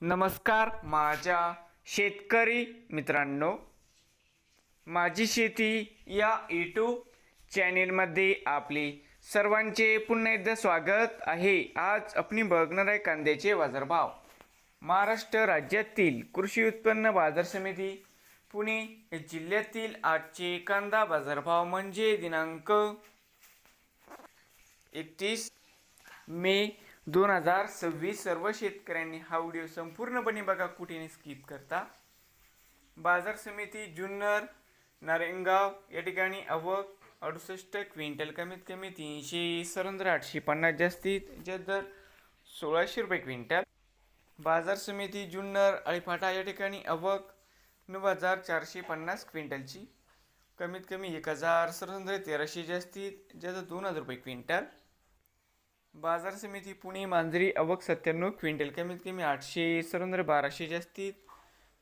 नमस्कार माझ्या शेतकरी मित्रांनो, माझी शेती या यूट्यूब चॅनेलमध्ये आपले सर्वांचे पुन्हा एकदा स्वागत आहे। आज आपण बघणार आहे कांद्याचे बाजारभाव। महाराष्ट्र राज्यातील कृषी उत्पन्न बाजार समिती पुणे जिल्ह्यातील आजचे कांदा बाजारभाव म्हणजे दिनांक 31 मे 2026। सर्व शेतकऱ्यांनी हा व्हिडिओ संपूर्णपणे बघा, कुठेही स्किप करता। बाजार समिती जुन्नर नारायणगाव या ठिकाणी आवक 68 क्विंटल, कमीत कमी 300-850, जास्तीत जास्त दर 1600 रुपये क्विंटल। बाजार समिती जुन्नर अळीफाटा या ठिकाणी आवक 9450 क्विंटलची, कमीत कमी 1300, जास्तीत जास्त 2000 रुपये क्विंटल। बाजार समिती पुणे मांजरी आवक 97 क्विंटल, कमीत कमी 800-1200, जास्तीत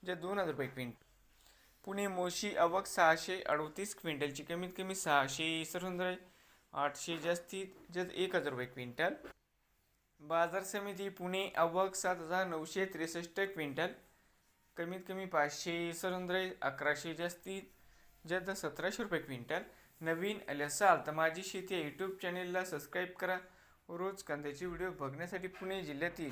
जास्त 2000 रुपये क्विंटल। पुणे मोशी आवक 638 क्विंटलची, कमीत कमी 600-800, जास्तीत जास्त 1000 रुपये क्विंटल। बाजार समिती पुणे आवक 7963 क्विंटल, कमीत कमी 500-1100, जास्तीत जास्त 1700 रुपये क्विंटल। नवीन आले असाल तर माझी शेती या यूट्यूब चॅनेलला सबस्क्राईब करा। रोज कांद्याचे व्हिडिओ बघण्यासाठी पुणे जिल्ह्यातील